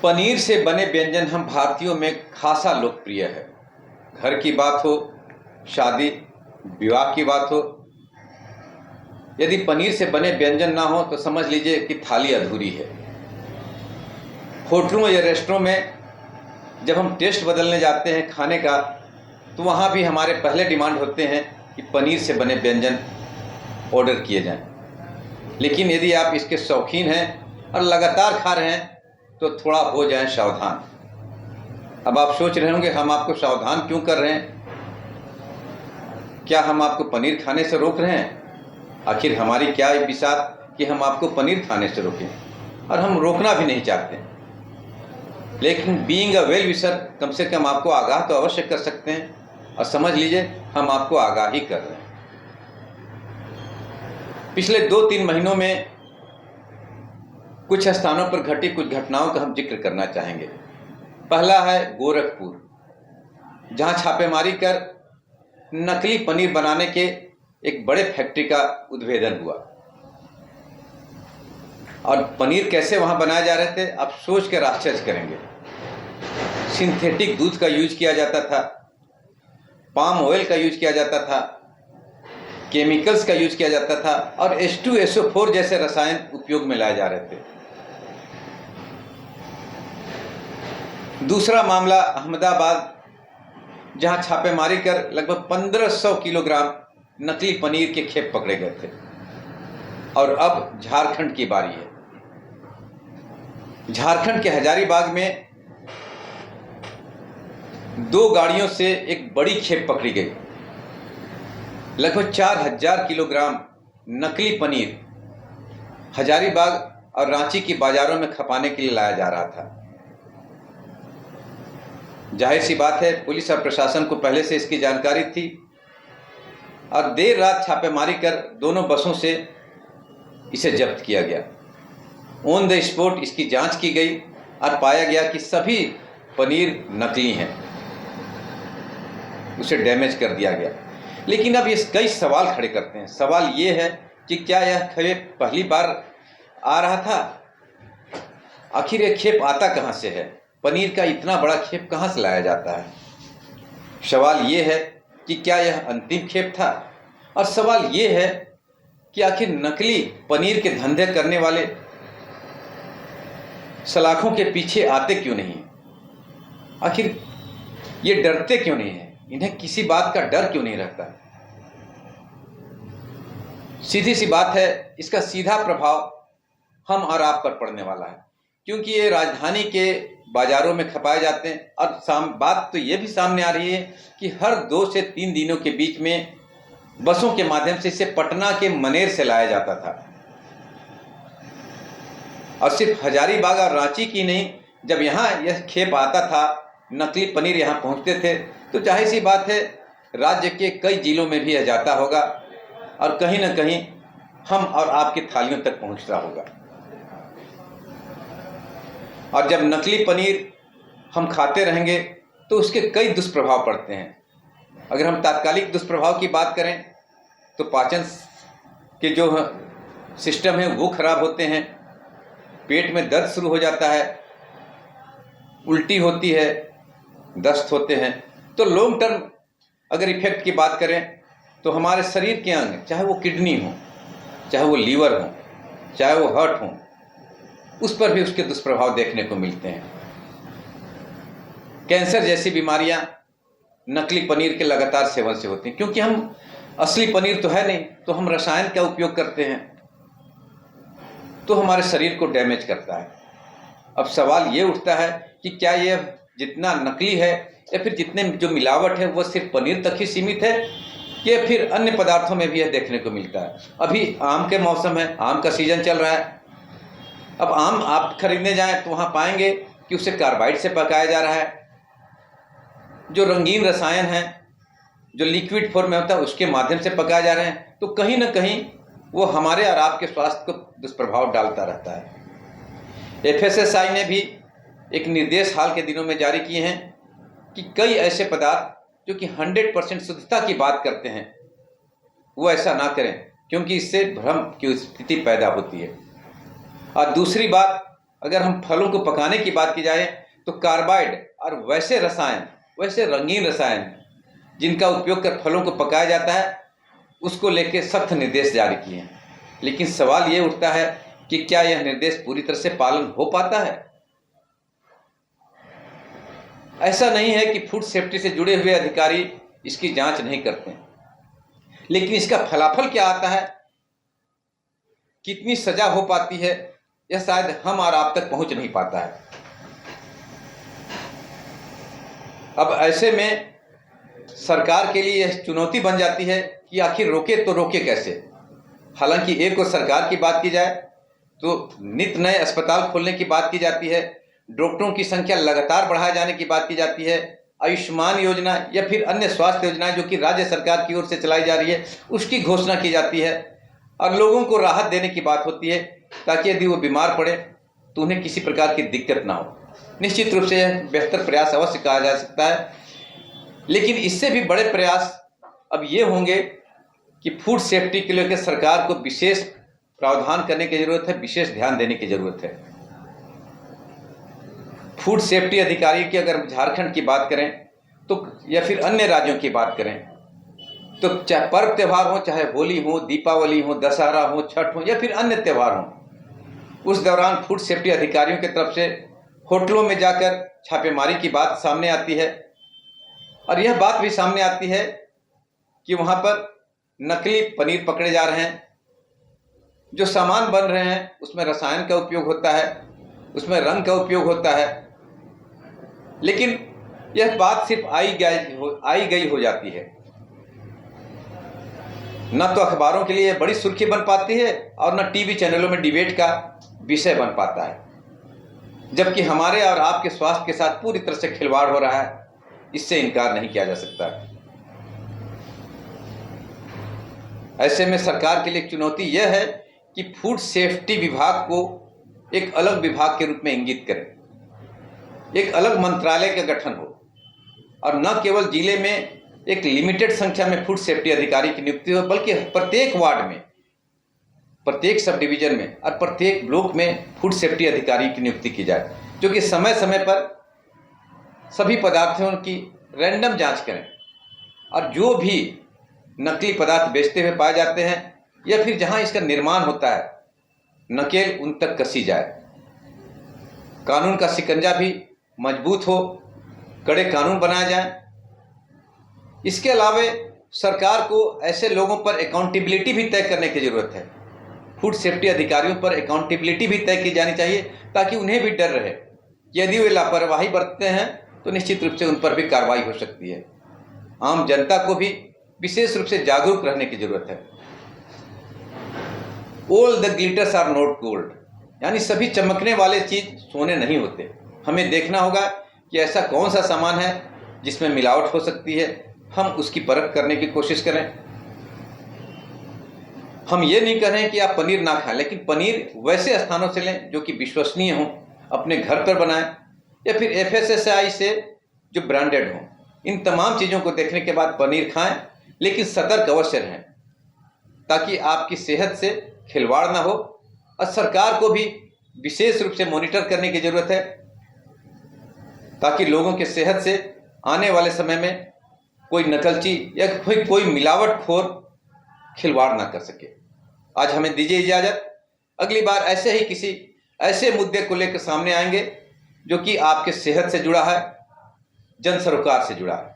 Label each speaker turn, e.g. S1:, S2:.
S1: पनीर से बने व्यंजन हम भारतीयों में खासा लोकप्रिय है। घर की बात हो, शादी विवाह की बात हो, यदि पनीर से बने व्यंजन ना हो तो समझ लीजिए कि थाली अधूरी है। होटलों या रेस्टोरेंट में जब हम टेस्ट बदलने जाते हैं खाने का, तो वहाँ भी हमारे पहले डिमांड होते हैं कि पनीर से बने व्यंजन ऑर्डर किए जाएं। लेकिन यदि आप इसके शौकीन हैं और लगातार खा रहे हैं तो थोड़ा हो जाएं सावधान। अब आप सोच रहे होंगे हम आपको सावधान क्यों कर रहे हैं? क्या हम आपको पनीर खाने से रोक रहे हैं? आखिर हमारी क्या बिसात कि हम आपको पनीर खाने से रोकें, और हम रोकना भी नहीं चाहते। लेकिन बीइंग अ वेल विशर कम से कम आपको आगाह तो अवश्य कर सकते हैं, और समझ लीजिए हम आपको आगाह ही कर रहे हैं। पिछले 2-3 महीनों में कुछ स्थानों पर घटी कुछ घटनाओं का हम जिक्र करना चाहेंगे। पहला है गोरखपुर, जहां छापेमारी कर नकली पनीर बनाने के एक बड़े फैक्ट्री का उद्भेदन हुआ। और पनीर कैसे वहां बनाए जा रहे थे, आप सोच कर आश्चर्य करेंगे। सिंथेटिक दूध का यूज किया जाता था, पाम ऑयल का यूज किया जाता था, केमिकल्स का यूज किया जाता था, और H2SO4 जैसे रसायन उपयोग में लाए जा रहे थे। दूसरा मामला अहमदाबाद, जहां छापेमारी कर लगभग 1500 किलोग्राम नकली पनीर के खेप पकड़े गए थे। और अब झारखंड की बारी है। झारखंड के हजारीबाग में 2 गाड़ियों से एक बड़ी खेप पकड़ी गई। लगभग 4000 किलोग्राम नकली पनीर हजारीबाग और रांची की बाजारों में खपाने के लिए लाया जा रहा था। जाहिर सी बात है, पुलिस और प्रशासन को पहले से इसकी जानकारी थी, और देर रात छापेमारी कर दोनों बसों से इसे जब्त किया गया। ऑन द स्पॉट इसकी जांच की गई और पाया गया कि सभी पनीर नकली हैं, उसे डैमेज कर दिया गया। लेकिन अब ये कई सवाल खड़े करते हैं। सवाल ये है कि क्या यह खेप पहली बार आ रहा था? आखिर यह खेप आता कहाँ से है? पनीर का इतना बड़ा खेप कहाँ से लाया जाता है? सवाल ये है कि क्या यह अंतिम खेप था? और सवाल ये है कि आखिर नकली पनीर के धंधे करने वाले सलाखों के पीछे आते क्यों नहीं? आखिर ये डरते क्यों नहीं है? इन्हें किसी बात का डर क्यों नहीं रहता? सीधी सी बात है, इसका सीधा प्रभाव हम और आप पर पड़ने वाला है, क्योंकि ये राजधानी के बाजारों में खपाए जाते हैं। और बात तो ये भी सामने आ रही है कि हर 2 से 3 दिनों के बीच में बसों के माध्यम से इसे पटना के मनेर से लाया जाता था। और सिर्फ हजारीबाग और रांची की नहीं, जब यहाँ यह खेप आता था, नकली पनीर यहाँ पहुँचते थे, तो जाहिर सी बात है राज्य के कई जिलों में भी यह जाता होगा, और कहीं ना कहीं हम और आपकी थालियों तक पहुँचता होगा। और जब नकली पनीर हम खाते रहेंगे तो उसके कई दुष्प्रभाव पड़ते हैं। अगर हम तात्कालिक दुष्प्रभाव की बात करें तो पाचन के जो सिस्टम है वो खराब होते हैं, पेट में दर्द शुरू हो जाता है, उल्टी होती है, दस्त होते हैं। तो लॉन्ग टर्म अगर इफेक्ट की बात करें तो हमारे शरीर के अंग, चाहे वो किडनी हो, चाहे वो लीवर हो, चाहे वो हार्ट हो, उस पर भी उसके दुष्प्रभाव देखने को मिलते हैं। कैंसर जैसी बीमारियां नकली पनीर के लगातार सेवन से होती हैं, क्योंकि हम असली पनीर तो है नहीं, तो हम रसायन का उपयोग करते हैं, तो हमारे शरीर को डैमेज करता है। अब सवाल ये उठता है कि क्या यह जितना नकली है या फिर जितने जो मिलावट है वो सिर्फ पनीर तक ही सीमित है, या फिर अन्य पदार्थों में भी यह देखने को मिलता है? अभी आम के मौसम है, आम का सीजन चल रहा है। अब आम आप खरीदने जाएं तो वहाँ पाएंगे कि उसे कार्बाइड से पकाया जा रहा है, जो रंगीन रसायन है, जो लिक्विड फॉर्म में होता है, उसके माध्यम से पकाए जा रहे हैं। तो कहीं ना कहीं वो हमारे और आपके स्वास्थ्य को दुष्प्रभाव डालता रहता है। FSSAI ने भी एक निर्देश हाल के दिनों में जारी किए हैं कि कई ऐसे पदार्थ जो कि 100% शुद्धता की बात करते हैं, वो ऐसा ना करें, क्योंकि इससे भ्रम की स्थिति पैदा होती है। और दूसरी बात, अगर हम फलों को पकाने की बात की जाए तो कार्बाइड और वैसे रसायन, वैसे रंगीन रसायन जिनका उपयोग कर फलों को पकाया जाता है, उसको लेकर सख्त निर्देश जारी किए हैं। लेकिन सवाल ये उठता है कि क्या यह निर्देश पूरी तरह से पालन हो पाता है? ऐसा नहीं है कि फूड सेफ्टी से जुड़े हुए अधिकारी इसकी जांच नहीं करते हैं, लेकिन इसका फलाफल क्या आता है, कितनी सजा हो पाती है, यह शायद हम और आप तक पहुंच नहीं पाता है। अब ऐसे में सरकार के लिए यह चुनौती बन जाती है कि आखिर रोके तो रोके कैसे। हालांकि एक और सरकार की बात की जाए तो नित नए अस्पताल खोलने की बात की जाती है, डॉक्टरों की संख्या लगातार बढ़ाए जाने की बात की जाती है, आयुष्मान योजना या फिर अन्य स्वास्थ्य योजनाएं जो कि राज्य सरकार की ओर से चलाई जा रही है उसकी घोषणा की जाती है और लोगों को राहत देने की बात होती है ताकि यदि वो बीमार पड़े तो उन्हें किसी प्रकार की दिक्कत ना हो। निश्चित रूप से यह बेहतर प्रयास अवश्य कहा जा सकता है, लेकिन इससे भी बड़े प्रयास अब ये होंगे कि फूड सेफ्टी के लिए सरकार को विशेष प्रावधान करने की जरूरत है, विशेष ध्यान देने की जरूरत है। फूड सेफ्टी अधिकारी की अगर झारखंड की बात करें तो या फिर अन्य राज्यों की बात करें तो चाहे पर्व त्यौहार हो, चाहे होली हो, दीपावली हो, दशहरा हो, छठ हो या फिर अन्य त्यौहार हो, उस दौरान फूड सेफ्टी अधिकारियों की तरफ से होटलों में जाकर छापेमारी की बात सामने आती है और यह बात भी सामने आती है कि वहां पर नकली पनीर पकड़े जा रहे हैं, जो सामान बन रहे हैं उसमें रसायन का उपयोग होता है, उसमें रंग का उपयोग होता है, लेकिन यह बात सिर्फ आई गई हो जाती है। न तो अखबारों के लिए बड़ी सुर्खी बन पाती है और न टीवी चैनलों में डिबेट का विषय बन पाता है, जबकि हमारे और आपके स्वास्थ्य के साथ पूरी तरह से खिलवाड़ हो रहा है, इससे इनकार नहीं किया जा सकता। ऐसे में सरकार के लिए एक चुनौती यह है कि फूड सेफ्टी विभाग को एक अलग विभाग के रूप में इंगित करें, एक अलग मंत्रालय का गठन हो और न केवल जिले में एक लिमिटेड संख्या में फूड सेफ्टी अधिकारी की नियुक्ति हो, बल्कि प्रत्येक वार्ड में, प्रत्येक सब डिवीजन में और प्रत्येक ब्लॉक में फूड सेफ्टी अधिकारी की नियुक्ति की जाए, जो कि समय समय पर सभी पदार्थों की रैंडम जांच करें और जो भी नकली पदार्थ बेचते हुए पाए जाते हैं या फिर जहां इसका निर्माण होता है, नकेल उन तक कसी जाए। कानून का शिकंजा भी मजबूत हो, कड़े कानून बनाए जाएं। इसके अलावा सरकार को ऐसे लोगों पर अकाउंटेबिलिटी भी तय करने की जरूरत है। फूड सेफ्टी अधिकारियों पर अकाउंटेबिलिटी भी तय की जानी चाहिए ताकि उन्हें भी डर रहे कि यदि वे लापरवाही बरतते हैं तो निश्चित रूप से उन पर भी कार्रवाई हो सकती है। आम जनता को भी विशेष रूप से जागरूक रहने की जरूरत है। All the glitters are not gold, यानी सभी चमकने वाले चीज सोने नहीं होते। हमें देखना होगा कि ऐसा कौन सा सामान है जिसमें मिलावट हो सकती है, हम उसकी परख करने की कोशिश करें। हम ये नहीं कह रहे हैं कि आप पनीर ना खाएं, लेकिन पनीर वैसे स्थानों से लें जो कि विश्वसनीय हों, अपने घर पर बनाएं या फिर FSSAI से जो ब्रांडेड हों। इन तमाम चीज़ों को देखने के बाद पनीर खाएं, लेकिन सतर्क अवश्य रहें ताकि आपकी सेहत से खिलवाड़ ना हो। और सरकार को भी विशेष रूप से मॉनिटर करने की जरूरत है ताकि लोगों की सेहत से आने वाले समय में कोई नकलची या कोई मिलावटखोर खिलवाड़ ना कर सके। आज हमें दीजिए इजाजत, अगली बार ऐसे ही किसी ऐसे मुद्दे को लेकर सामने आएंगे जो कि आपके सेहत से जुड़ा है, जन सरोकार से जुड़ा है।